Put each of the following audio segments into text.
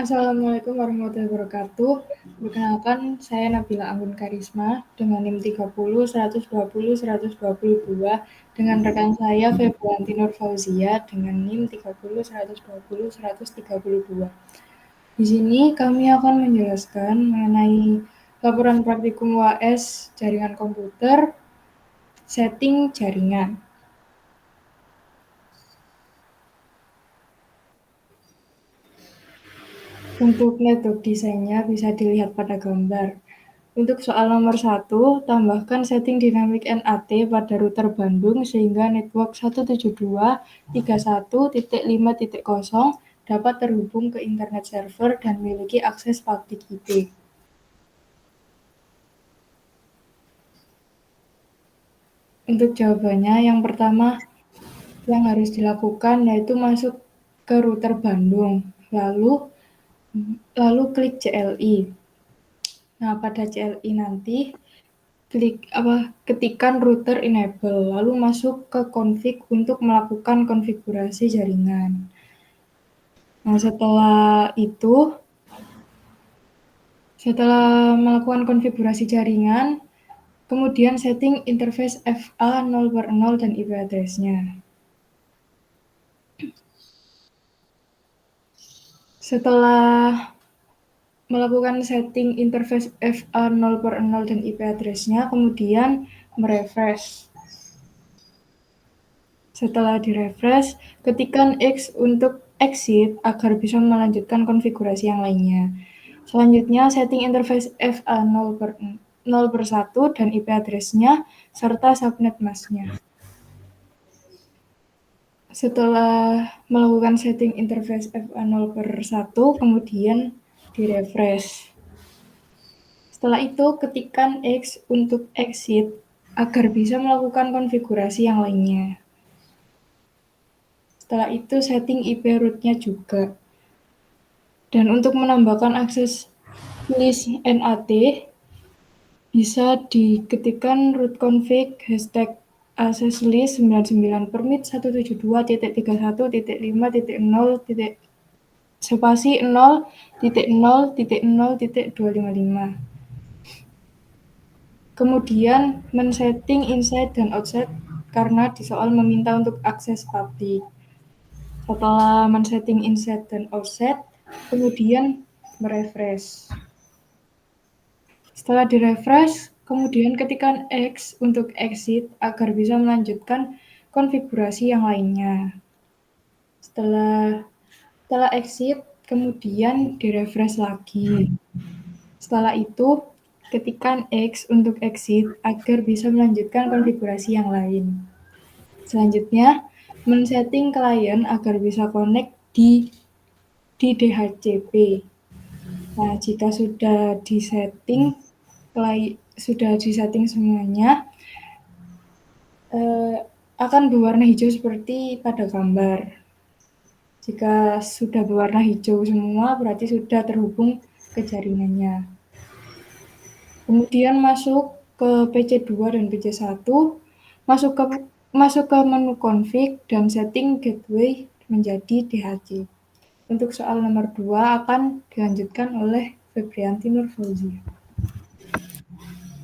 Assalamualaikum warahmatullahi wabarakatuh. Perkenalkan, saya Nabila Anggun Karisma dengan NIM 30 120 122 dengan rekan saya Febrianti Nur Fauzia dengan NIM 30 120 132. Di sini kami akan menjelaskan mengenai laporan praktikum UAS jaringan komputer, setting jaringan. Untuk network desainnya bisa dilihat pada gambar. Untuk soal nomor 1, tambahkan setting dynamic NAT pada router Bandung sehingga network 172.31.5.0 dapat terhubung ke internet server dan memiliki akses public IP. Untuk jawabannya, yang pertama yang harus dilakukan yaitu masuk ke router Bandung, lalu klik CLI. Nah, pada CLI nanti ketikan router enable, lalu masuk ke config untuk melakukan konfigurasi jaringan. Nah, setelah melakukan konfigurasi jaringan, kemudian setting interface FA 0/0 dan IP address-nya. Setelah melakukan setting interface FA 0/0 dan IP address-nya, kemudian merefresh. Setelah direfresh, ketikkan X untuk exit agar bisa melanjutkan konfigurasi yang lainnya. Selanjutnya, setting interface FA 0/1 dan IP address-nya serta subnet mask-nya. Setelah melakukan setting interface FA 0/1, kemudian direfresh. Setelah itu, ketikkan X untuk exit agar bisa melakukan konfigurasi yang lainnya. Setelah itu, setting IP root-nya juga. Dan untuk menambahkan akses list NAT, bisa diketikkan root config #access list 99 permit 172.31.5.0 spasi 0.0.0.255. Kemudian men-setting inside dan outside karena di soal meminta untuk akses publik. Setelah men-setting inside dan outside, kemudian merefresh. Setelah direfresh, kemudian ketikkan X untuk exit agar bisa melanjutkan konfigurasi yang lainnya. Setelah exit, kemudian direfresh lagi. Setelah itu, ketikkan X untuk exit agar bisa melanjutkan konfigurasi yang lain. Selanjutnya, men-setting klien agar bisa connect di DHCP. Nah, jika sudah disetting semuanya, akan berwarna hijau seperti pada gambar. Jika sudah berwarna hijau semua, berarti sudah terhubung ke jaringannya. Kemudian masuk ke PC2 dan PC1, masuk ke menu config dan setting gateway menjadi DHC. Untuk soal nomor 2 akan dilanjutkan oleh Febrianti Nur Fauzia.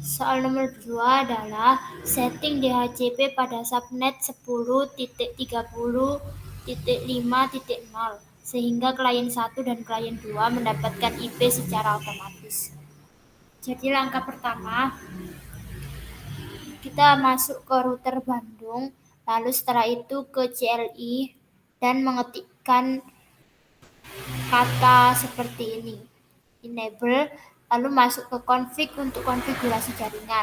Soal nomor 2 adalah setting DHCP pada subnet 10.30.5.0 sehingga klien 1 dan klien 2 mendapatkan IP secara otomatis. Jadi langkah pertama, kita masuk ke router Bandung, lalu setelah itu ke CLI dan mengetikkan kata seperti ini, enable, lalu masuk ke config untuk konfigurasi jaringan.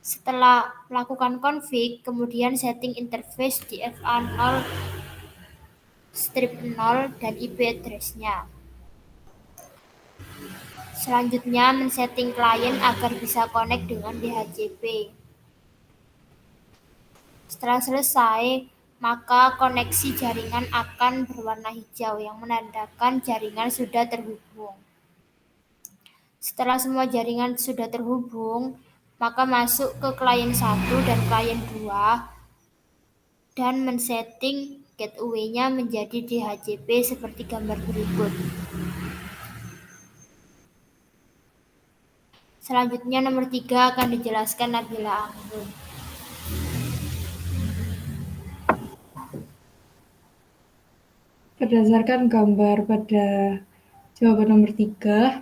Setelah melakukan config, kemudian setting interface di FA0/0 dan IP address-nya. Selanjutnya, men-setting klien agar bisa connect dengan DHCP. Setelah selesai, maka koneksi jaringan akan berwarna hijau yang menandakan jaringan sudah terhubung. Setelah semua jaringan sudah terhubung, maka masuk ke klien 1 dan klien 2 dan men-setting gateway-nya menjadi DHCP seperti gambar berikut. Selanjutnya nomor 3 akan dijelaskan Nabila Anggun. Berdasarkan gambar pada jawaban nomor 3,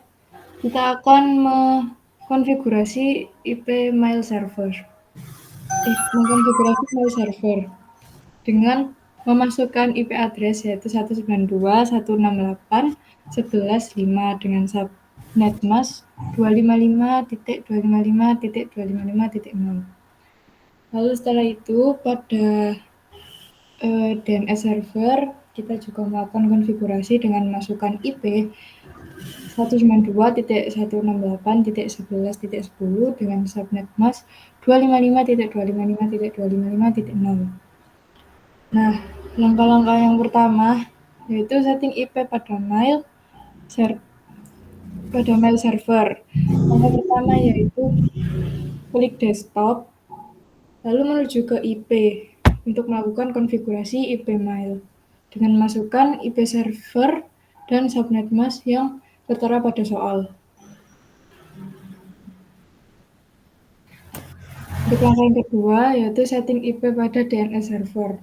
kita akan mengkonfigurasi IP mail server. Mengkonfigurasi mail server dengan memasukkan IP address yaitu 192.168.11.5 dengan subnet mask 255.255.255.0. Lalu setelah itu pada DNS server kita juga melakukan konfigurasi dengan memasukkan IP 192.168.11.10 dengan subnet mask 255.255.255.0. Nah, langkah-langkah yang pertama yaitu setting IP pada mail server. Langkah pertama yaitu klik desktop, lalu menuju ke IP untuk melakukan konfigurasi IP mail dengan masukkan IP server dan subnet mask yang tertera pada soal. Untuk langkah yang kedua yaitu setting IP pada DNS server.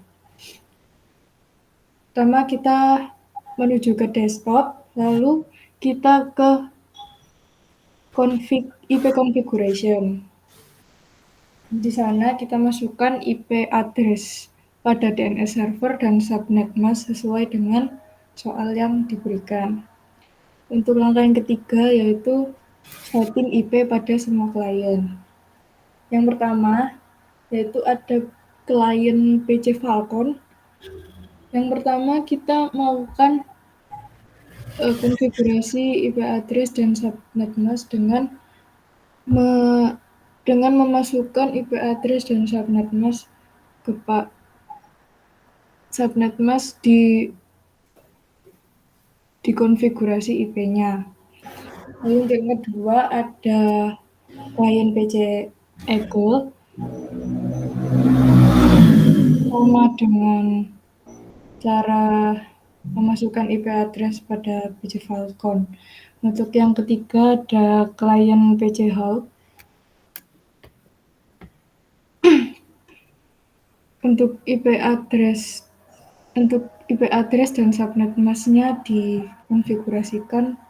Pertama kita menuju ke desktop, lalu kita ke IP configuration. Di sana kita masukkan IP address pada DNS server dan subnet mask sesuai dengan soal yang diberikan. Untuk langkah yang ketiga yaitu setting IP pada semua klien. Yang pertama yaitu ada klien PC Falcon. Yang pertama kita melakukan konfigurasi IP address dan subnet mask dengan memasukkan IP address dan subnet mask di konfigurasi IP-nya. Lalu yang kedua ada klien PC Eagle sama dengan cara memasukkan IP address pada PC Falcon. Untuk yang ketiga ada klien PC Hulk. Untuk IP address dan subnet mask-nya dikonfigurasikan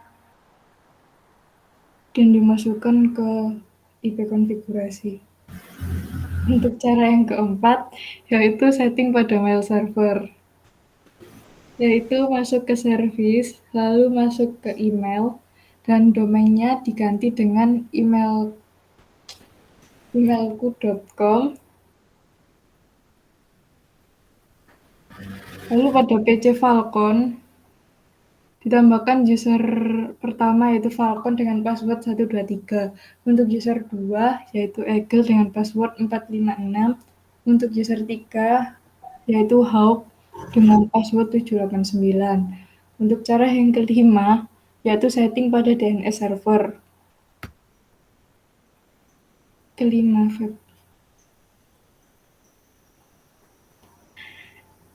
dan dimasukkan ke IP konfigurasi. Untuk cara yang keempat yaitu setting pada mail server, yaitu masuk ke service, lalu masuk ke email dan domainnya diganti dengan emailku.com. Lalu pada PC Falcon ditambahkan user pertama yaitu Falcon dengan password 123. Untuk user 2 yaitu Eagle dengan password 456. Untuk user 3 yaitu Hawk dengan password 789. Untuk cara yang kelima yaitu setting pada DNS server.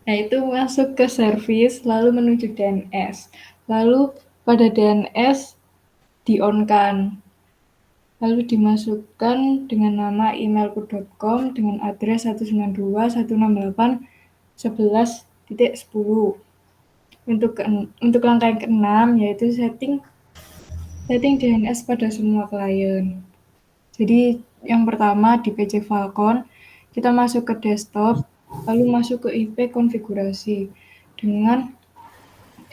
Yaitu masuk ke service, lalu menuju DNS. Lalu pada DNS di-on-kan. Lalu dimasukkan dengan nama emailku.com dengan address 192.168.11.10. Untuk langkah yang keenam yaitu setting DNS pada semua klien. Jadi yang pertama di PC Falcon kita masuk ke desktop, lalu masuk ke IP konfigurasi dengan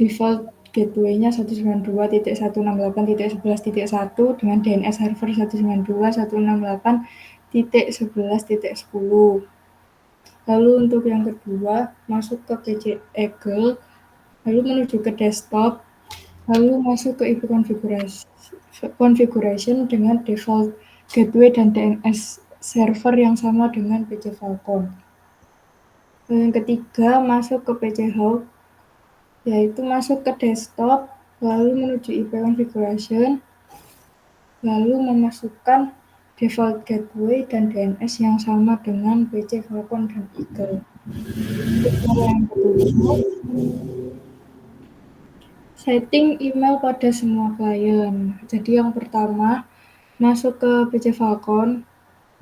default gateway-nya 192.168.11.1 dengan DNS server 192.168.11.10. Lalu untuk yang kedua masuk ke PC Eagle, lalu menuju ke desktop, lalu masuk ke IP configuration dengan default gateway dan DNS server yang sama dengan PC Falcon. Lalu yang ketiga masuk ke PC Hawk, yaitu masuk ke desktop, lalu menuju IP configuration, lalu memasukkan default gateway dan DNS yang sama dengan PC Falcon dan Eagle. Untuk cara yang ketujuh, setting email pada semua klien. Jadi yang pertama, masuk ke PC Falcon,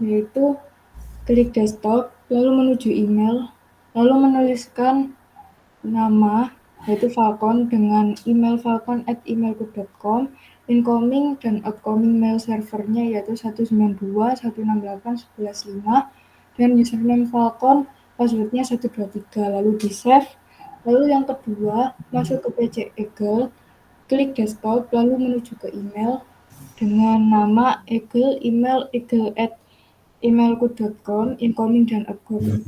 yaitu klik desktop, lalu menuju email, lalu menuliskan nama, yaitu Falcon dengan email falcon@emailku.com, incoming dan outgoing mail servernya yaitu 192.168.11.5, dan username Falcon, passwordnya 123, lalu di save. Lalu yang kedua, masuk ke PC Eagle, klik desktop, lalu menuju ke email dengan nama Eagle, email eagle@emailku.com, incoming dan outgoing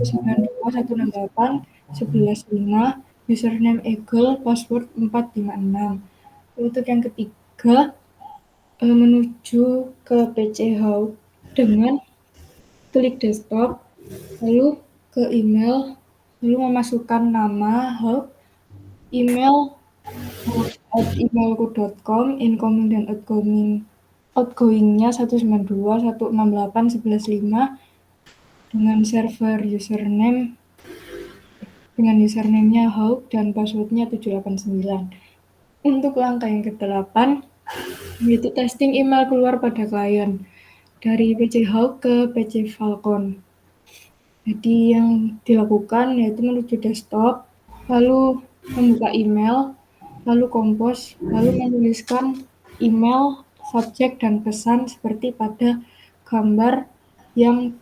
192.168.11.5, username Eagle, password 456. Untuk yang ketiga, menuju ke PC Hub dengan klik desktop, lalu ke email, lalu memasukkan nama Hub, email emailku.com, incoming dan outgoingnya 192.168.11.5 dengan username-nya Hawk dan passwordnya 789. Untuk langkah yang ke-8, yaitu testing email keluar pada klien dari PC Hawk ke PC Falcon. Jadi yang dilakukan yaitu menuju desktop, lalu membuka email, lalu kompos, lalu menuliskan email, subjek, dan pesan seperti pada gambar yang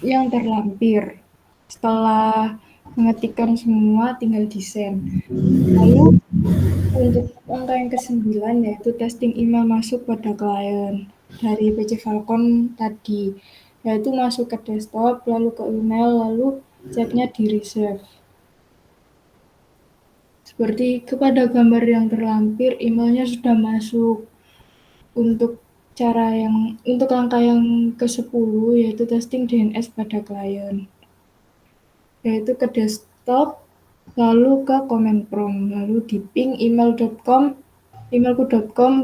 terlampir. Setelah mengetikkan semua, tinggal di-send. Lalu untuk langkah yang ke-9 yaitu testing email masuk pada klien dari PC Falcon tadi, yaitu masuk ke desktop, lalu ke email, lalu chatnya di-receive. Seperti kepada gambar yang terlampir, emailnya sudah masuk. Untuk langkah yang ke-10 yaitu testing DNS pada klien, yaitu ke desktop, lalu ke command prompt, lalu di ping emailku.com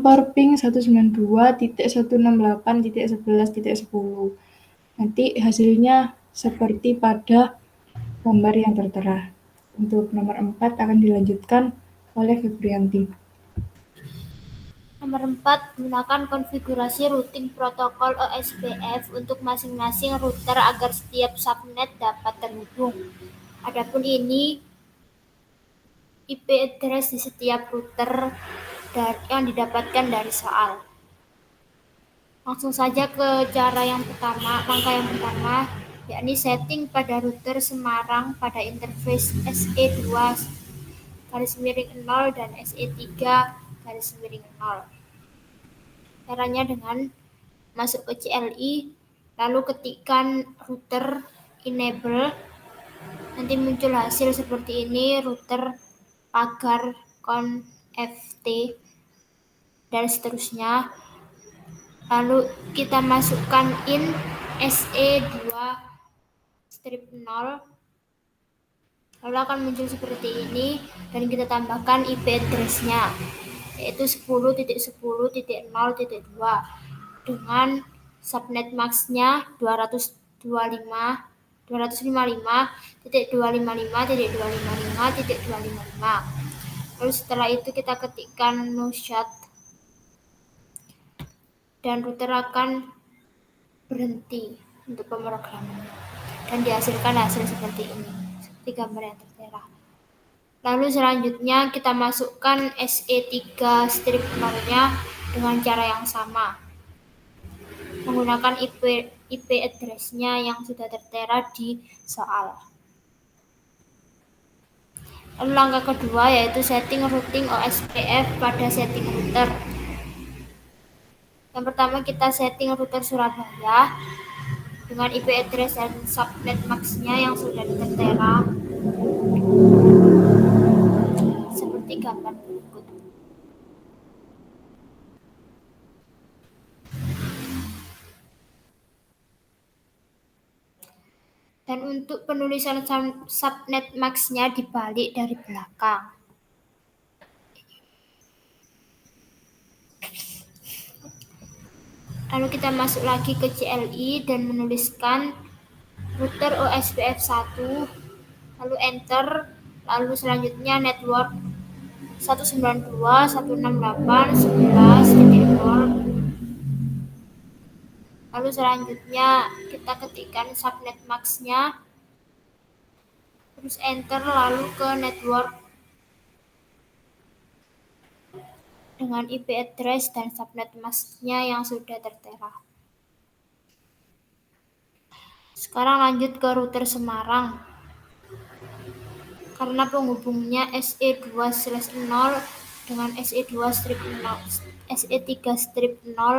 per ping 192.168.11.10. Nanti hasilnya seperti pada gambar yang tertera. Untuk nomor 4 akan dilanjutkan oleh Febrianti. Nomor 4, gunakan konfigurasi routing protokol OSPF untuk masing-masing router agar setiap subnet dapat terhubung. Adapun ini IP address di setiap router yang didapatkan dari soal. Langsung saja ke langkah yang pertama, yakni setting pada router Semarang pada interface SE2 dan SE3 Caranya dengan masuk ke CLI, lalu ketikkan router enable, nanti muncul hasil seperti ini, router pagar conft dan seterusnya. Lalu kita masukkan in SE2-0, lalu akan muncul seperti ini, dan kita tambahkan IP address-nya yaitu 10.10.0.2 dengan subnet max-nya 255.255.255.255. Lalu setelah itu kita ketikkan no shut dan router akan berhenti untuk pemrograman dan dihasilkan hasil seperti ini, seperti gambar yang tertera. Lalu selanjutnya kita masukkan SE3-0-nya dengan cara yang sama, menggunakan IP address-nya yang sudah tertera di soal. Lalu langkah kedua yaitu setting routing OSPF pada setting router. Yang pertama kita setting router Surabaya dengan IP address dan subnet max-nya yang sudah tertera seperti gambar berikut. Dan untuk penulisan subnet max-nya dibalik dari belakang. Lalu kita masuk lagi ke CLI dan menuliskan router OSPF 1, lalu enter, lalu selanjutnya network 192.168.11.0, lalu selanjutnya kita ketikkan subnet max-nya, terus enter, lalu ke network dengan IP address dan subnet mask-nya yang sudah tertera. Sekarang lanjut ke router Semarang. Karena penghubungnya SE2/0 dengan SE3/0,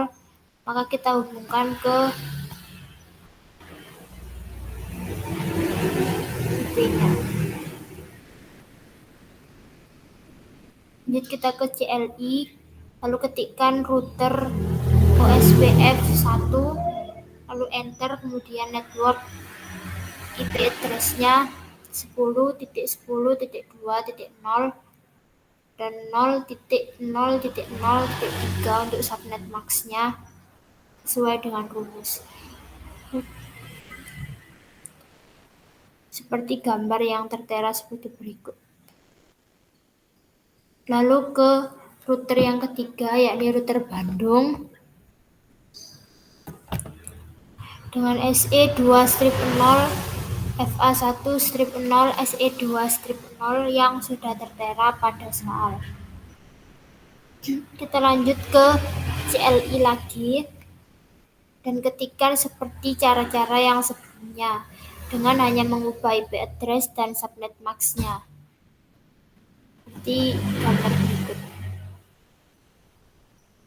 maka kita hubungkan ke IP-nya. Lanjut kita ke CLI, lalu ketikkan router OSPF 1, lalu enter, kemudian network IP address-nya 10.10.2.0 dan 0.0.0.3 untuk subnet max-nya sesuai dengan rumus. Seperti gambar yang tertera seperti berikut. Lalu ke router yang ketiga, yakni router Bandung dengan SE2/0 FA1/0 SE2/0 yang sudah tertera pada soal. Kita lanjut ke CLI lagi dan ketikkan seperti cara-cara yang sebelumnya dengan hanya mengubah IP address dan subnet max-nya. Seperti gambar berikut.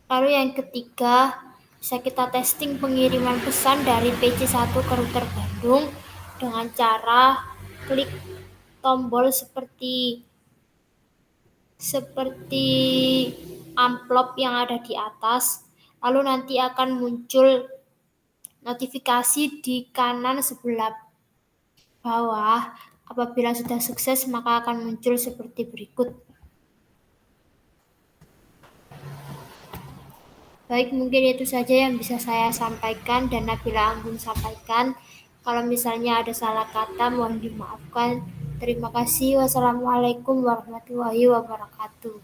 Lalu yang ketiga, bisa kita testing pengiriman pesan dari PC1 ke router Bandung dengan cara klik tombol seperti amplop yang ada di atas, lalu nanti akan muncul notifikasi di kanan sebelah bawah. Apabila sudah sukses, maka akan muncul seperti berikut. Baik, mungkin itu saja yang bisa saya sampaikan dan Nabila Anggun sampaikan. Kalau misalnya ada salah kata, mohon dimaafkan. Terima kasih. Wassalamualaikum warahmatullahi wabarakatuh.